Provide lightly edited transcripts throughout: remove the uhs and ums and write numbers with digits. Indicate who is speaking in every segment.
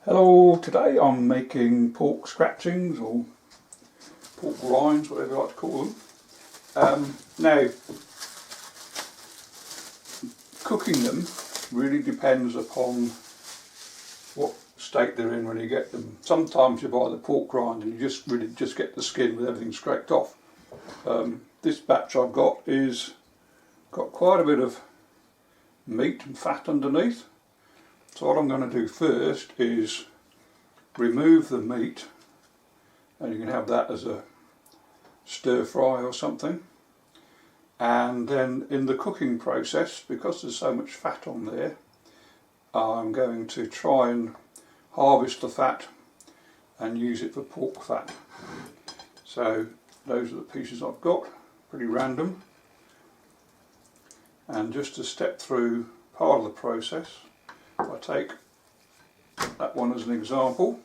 Speaker 1: Hello, today I'm making pork scratchings or pork rinds, whatever you like to call them. Now, cooking them really depends upon what state they're in when you get them. Sometimes you buy the pork rind and you just get the skin with everything scraped off. This batch I've got quite a bit of meat and fat underneath. So what I'm going to do first is remove the meat, and you can have that as a stir fry or something. And then in the cooking process, because there's so much fat on there, I'm going to try and harvest the fat and use it for pork fat. So those are the pieces I've got, pretty random. And just to step through part of the process, I take that one as an example.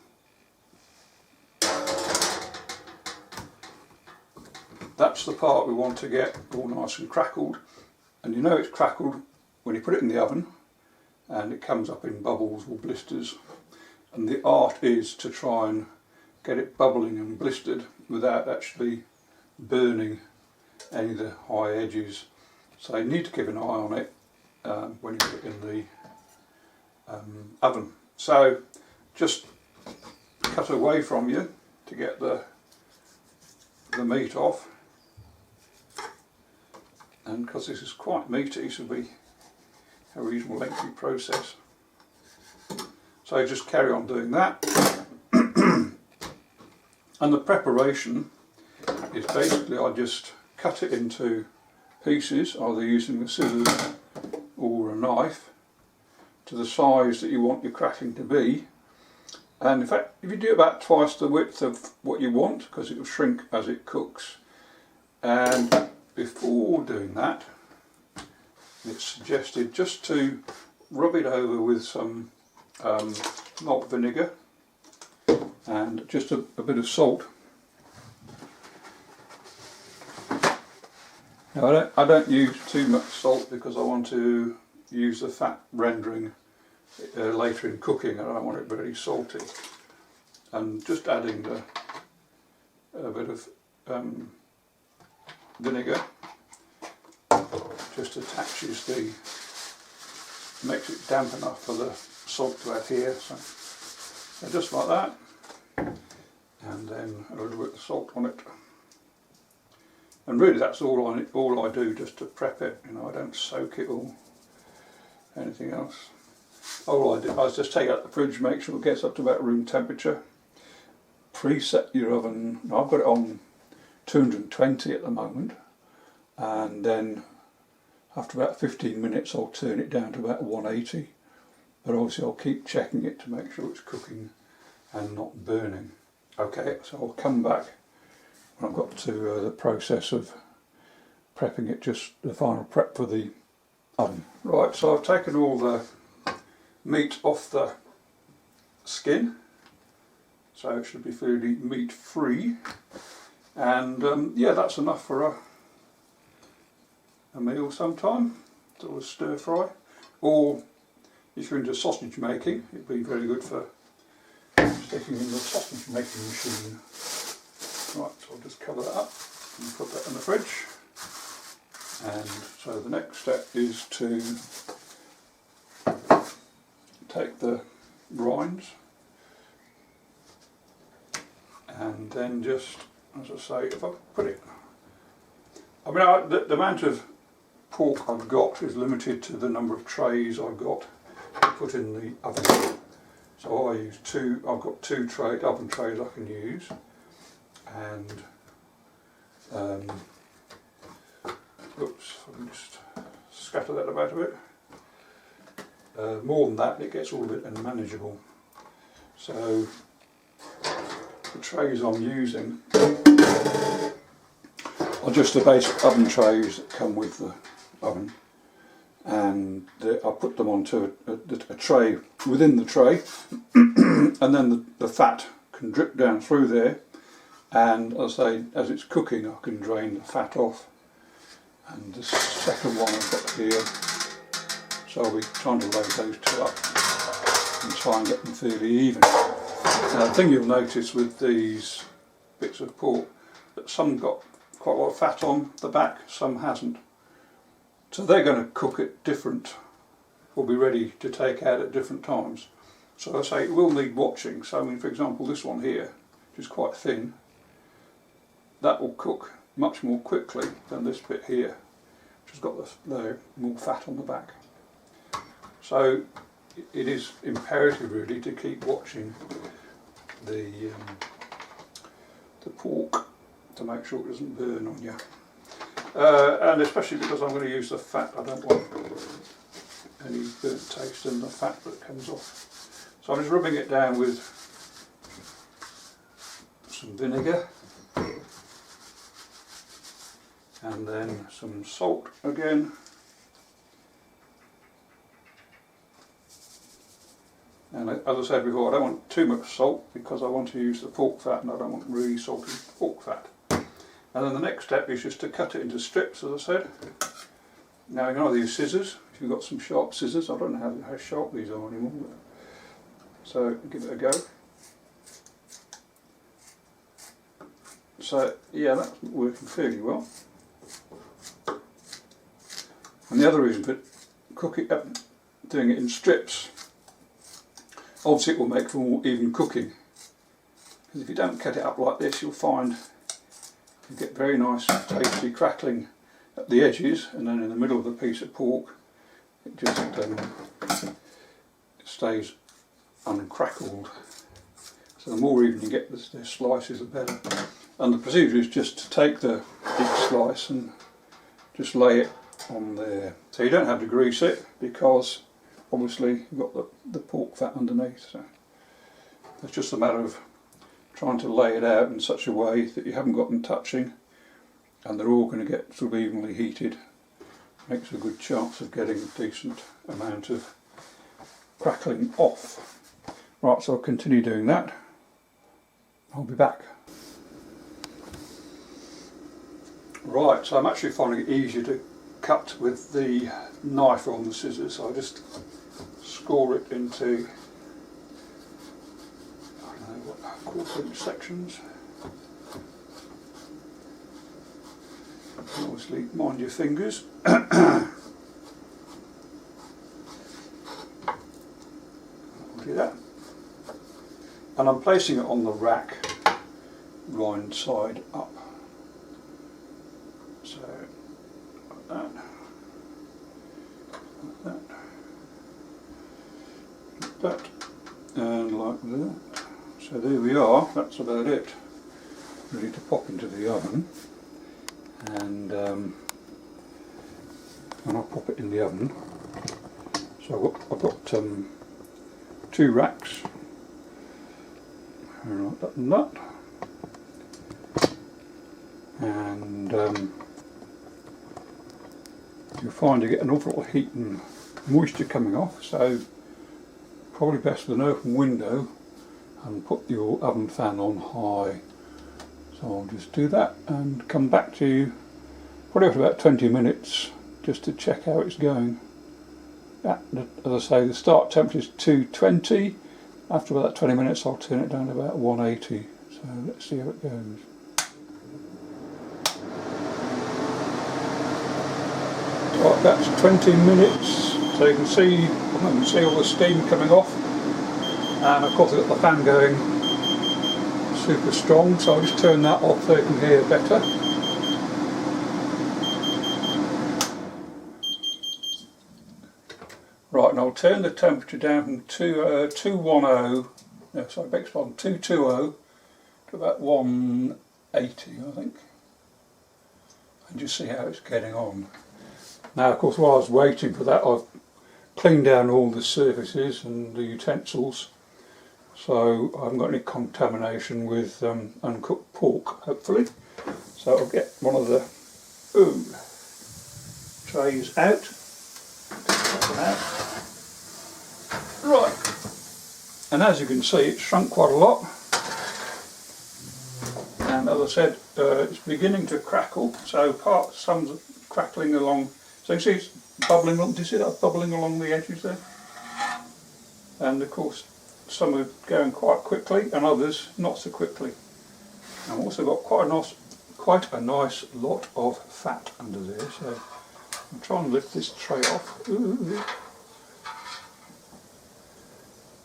Speaker 1: That's the part we want to get all nice and crackled, and you know it's crackled when you put it in the oven and it comes up in bubbles or blisters, and the art is to try and get it bubbling and blistered without actually burning any of the high edges. So you need to keep an eye on it when you put it in the oven. So just cut away from you to get the meat off, and because this is quite meaty, this will be a reasonably lengthy process. So just carry on doing that. And the preparation is basically I just cut it into pieces, either using the scissors or a knife, to the size that you want your crackling to be. And in fact, if you do about twice the width of what you want, because it will shrink as it cooks. And before doing that, it's suggested just to rub it over with some malt vinegar and just a bit of salt. Now I don't use too much salt because I want to use the fat rendering later in cooking, and I don't want it very salty. And just adding a bit of vinegar just makes it damp enough for the salt to adhere. So just like that, and then a little bit of salt on it. And really that's all I do just to prep it. You know, I don't soak it or anything else. All I do is just take it out the fridge, make sure it gets up to about room temperature. Preset your oven. I've got it on 220 at the moment, and then after about 15 minutes I'll turn it down to about 180. But obviously I'll keep checking it to make sure it's cooking and not burning. Okay, so I'll come back when I've got to the process of prepping it, just the final prep for the oven. Right, so I've taken all the meat off the skin, so it should be fairly meat free, and yeah, that's enough for a meal sometime, sort of stir fry. Or if you're into sausage making, it'd be very good for sticking in the sausage making machine. Right, so I'll just cover that up and put that in the fridge. And so the next step is to take the rinds and then just, as I say, if I put it, I mean the amount of pork I've got is limited to the number of trays I've got to put in the oven. So I use I've got two oven trays I can use, and oops, I'll just scatter that about a bit. More than that, it gets all a bit unmanageable. So the trays I'm using are just the basic oven trays that come with the oven, and I put them onto a tray within the tray, and then the fat can drip down through there, and as I say, as it's cooking I can drain the fat off. And the second one I've got here, so I'll be trying to load those two up. and try and get them fairly even. Now the thing you'll notice with these bits of pork, that some got quite a lot of fat on the back, some hasn't. So they're going to cook at different, will be ready to take out at different times. So I say it will need watching. So I mean, for example, this one here, which is quite thin, that will cook much more quickly than this bit here, which has got the more fat on the back. So it is imperative really to keep watching the pork to make sure it doesn't burn on you. And especially because I'm going to use the fat, I don't want any burnt taste in the fat that comes off. So I'm just rubbing it down with some vinegar and then some salt again. And as I said before, I don't want too much salt because I want to use the pork fat and I don't want really salty pork fat. And then the next step is just to cut it into strips, as I said. Now you can either use scissors, if you've got some sharp scissors. I don't know how sharp these are anymore. So give it a go. So yeah, that's working fairly well. And the other reason for cooking, doing it in strips, obviously it will make for more even cooking. Because if you don't cut it up like this, you'll find you get very nice tasty crackling at the edges, and then in the middle of the piece of pork it just stays uncrackled. So the more even you get the slices, the better. And the procedure is just to take each slice and just lay it on there. So you don't have to grease it because obviously you've got the pork fat underneath. So it's just a matter of trying to lay it out in such a way that you haven't got them touching and they're all going to get sort of evenly heated. Makes a good chance of getting a decent amount of crackling off. Right, so I'll continue doing that. I'll be back. Right, so I'm actually finding it easier to cut with the knife or on the scissors, so I just score it into, I don't know what, 1/4-inch sections. Obviously mind your fingers. I'll do that. And I'm placing it on the rack, rind side up. So, like that, like that, and like that. So there we are, that's about it. Ready to pop into the oven. And I'll pop it in the oven. So I've got 2 racks. Like that and that. And you'll find you get an awful lot of heat and moisture coming off, so probably best with an open window and put your oven fan on high. So I'll just do that and come back to you probably after about 20 minutes just to check how it's going. As I say, the start temperature is 220. After about 20 minutes I'll turn it down to about 180. So let's see how it goes. Right, that's 20 minutes. So you can see all the steam coming off. And of course I've got the fan going super strong, so I'll just turn that off so you can hear better. Right, and I'll turn the temperature down from 220 to about 180, I think, and just see how it's getting on. Now, of course, while I was waiting for that, I've cleaned down all the surfaces and the utensils, so I haven't got any contamination with uncooked pork, hopefully. So I'll get one of the trays out. Take that one out. Right, and as you can see, it's shrunk quite a lot. And as I said, it's beginning to crackle, so some's crackling along. So you can see it's bubbling along. Do you see that bubbling along the edges there? and of course some are going quite quickly and others not so quickly. I've also got quite a nice lot of fat under there, so I'll try and lift this tray off. Ooh.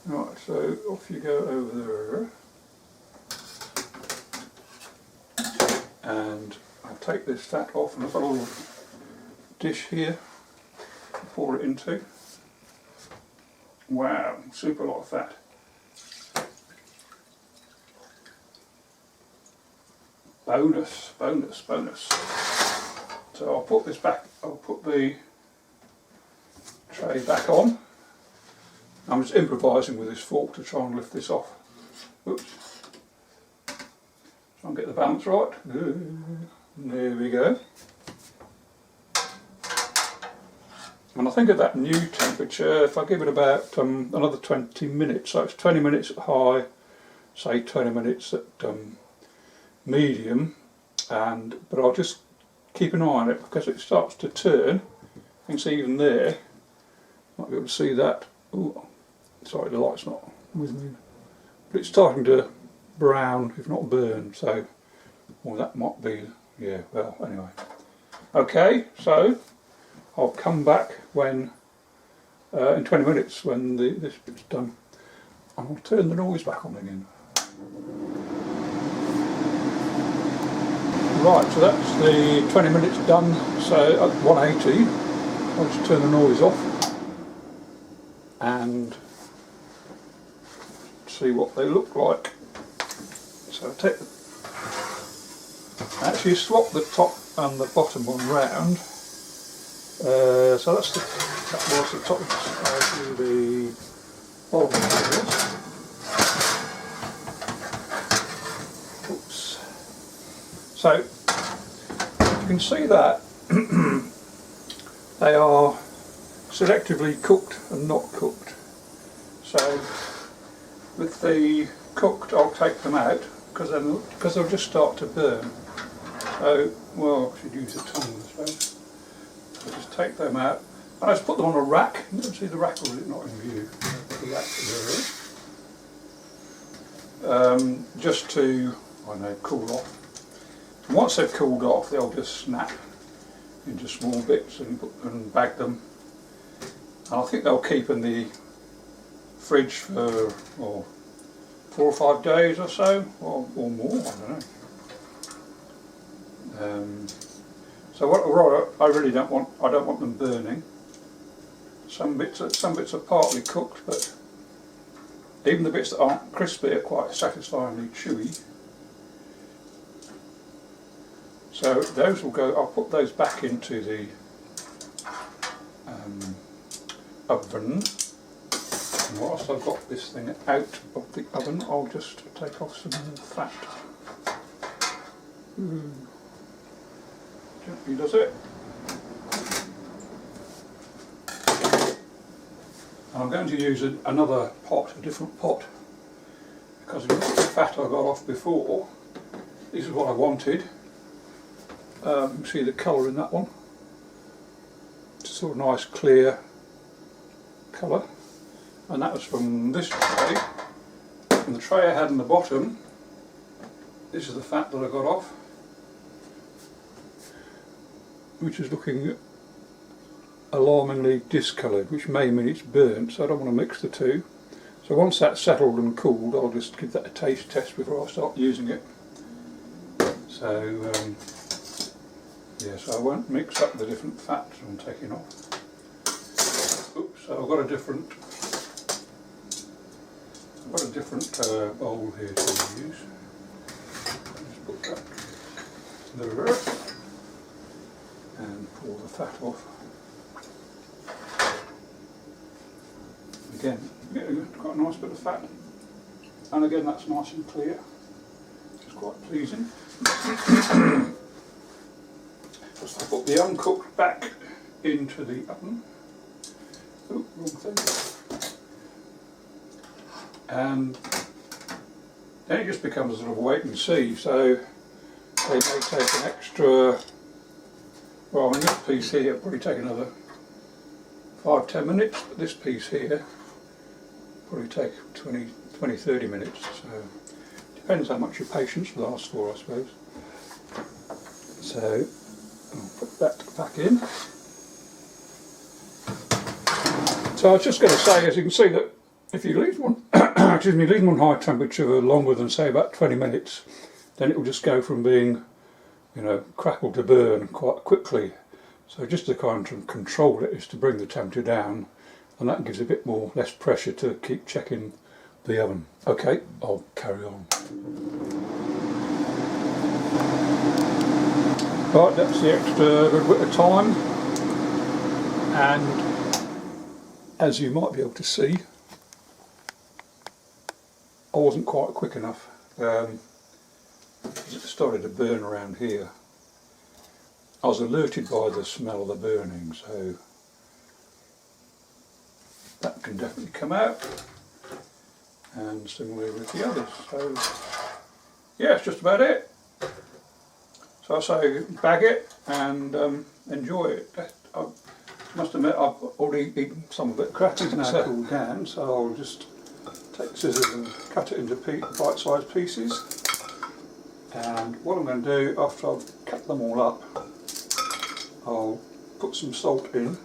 Speaker 1: Right, so off you go over there, and I'll take this fat off, and I've got a little dish here to pour it into. Wow, super lot of fat. Bonus, bonus, bonus. So I'll put this back, I'll put the tray back on. I'm just improvising with this fork to try and lift this off. Oops. Try and get the balance right. There we go. And I think at that new temperature, if I give it about another 20 minutes, so it's 20 minutes at high, say 20 minutes at medium, but I'll just keep an eye on it because it starts to turn. You can see even there, might be able to see that. Ooh, sorry, the light's not with me, but it's starting to brown, if not burn. So, well, that might be, yeah. Well, anyway, okay. So I'll come back when in 20 minutes when this bit's done. I'll turn the noise back on again. Right, so that's the 20 minutes done, so at 180, I'll just turn the noise off and see what they look like. So I actually swap the top and the bottom one round, so that was the top, I'll do the bottom one. So you can see that they are selectively cooked and not cooked. So with the cooked, I'll take them out because they'll just start to burn. So, well, I should use a tongue, I suppose. So just take them out. And I just put them on a rack. You can see the rack, or is it not in view? Just to, I don't know, cool off. And once they've cooled off, they'll just snap into small bits and bag them. And I think they'll keep in the fridge for 4 or 5 days or so, or more. I don't know. So what I really don't want them burning. Some bits are partly cooked, but even the bits that aren't crispy are quite satisfyingly chewy. So those will go. I'll put those back into the oven. And whilst I've got this thing out of the oven, I'll just take off some more fat. Gently does it. And I'm going to use another pot, a different pot, because if you look at the fat I got off before, this is what I wanted. You can see the colour in that one. It's a sort of nice clear colour, and that was from this tray. And the tray I had in the bottom, this is the fat that I got off, which is looking alarmingly discoloured, which may mean it's burnt, so I don't want to mix the two. So once that's settled and cooled, I'll just give that a taste test before I start using it. So yeah, so I won't mix up the different fats I'm taking off. Oops, so I've got a different bowl here to use. Just put that there and pour the fat off. Again, quite a nice bit of fat, and again that's nice and clear. It's quite pleasing. Just put the uncooked back into the oven. Oh, wrong thing. And then it just becomes a sort of wait and see. So they may take an extra, well, in this piece here, it'll probably take another 5-10 minutes, but this piece here probably take 20-30 minutes, so depends how much your patience lasts for, I suppose. So I'll put that back in. So I was just going to say, as you can see, that if you leave one, excuse me, leave them on high temperature longer than say about 20 minutes, then it will just go from being, you know, crackle to burn quite quickly. So just to kind of control it is to bring the temperature down, and that gives a bit more, less pressure to keep checking the oven. Okay, I'll carry on. Right, that's the extra little bit of time, and as you might be able to see, I wasn't quite quick enough. It started to burn around here. I was alerted by the smell of the burning, so that can definitely come out, and similarly with the others. So yeah, it's just about it. So I say bag it and enjoy it. I must admit I've already eaten some of it. Crackling now cooled down, so I'll just take scissors and cut it into bite-sized pieces. And what I'm going to do after I've cut them all up, I'll put some salt in,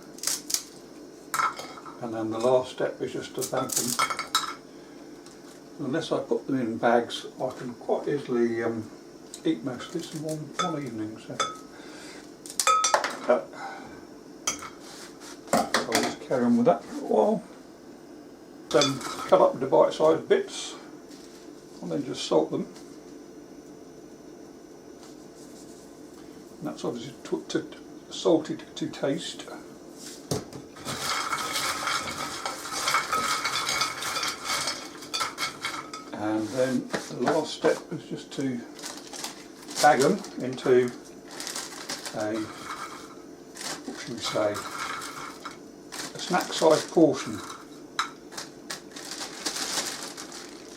Speaker 1: and then the last step is just to bag them. Unless I put them in bags, I can quite easily eat most of this in one evening. So I'll just carry on with that for a while. Then cut up into bite-sized bits, and then just salt them. And that's obviously salted to taste. And then the last step is just to bag them into a, what should we say, a snack-sized portion.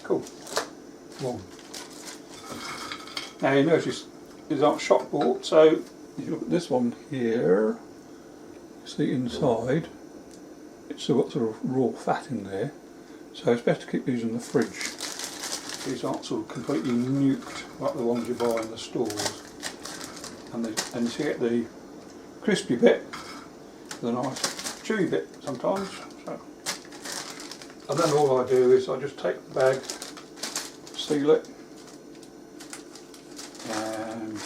Speaker 1: Cool. One. Now you notice these aren't shop bought, so if you look at this one here, see inside, it's still got sort of raw fat in there, so it's best to keep these in the fridge. These aren't sort of completely nuked like the ones you buy in the stores, and you get the crispy bit, the nice chewy bit sometimes. So. And then all I do is I just take the bag, seal it, and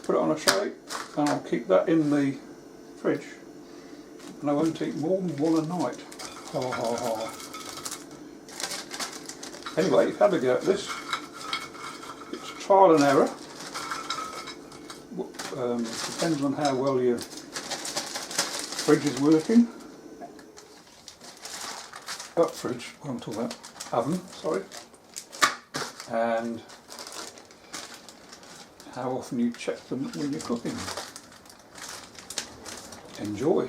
Speaker 1: put it on a tray, and I'll keep that in the fridge, and I won't eat more than one a night. Ha ha ha. Anyway, if you have a go at this, it's trial and error. Depends on how well your fridge is working. Fridge, what am I talking about? Oven, sorry. And how often you check them when you're cooking. Enjoy.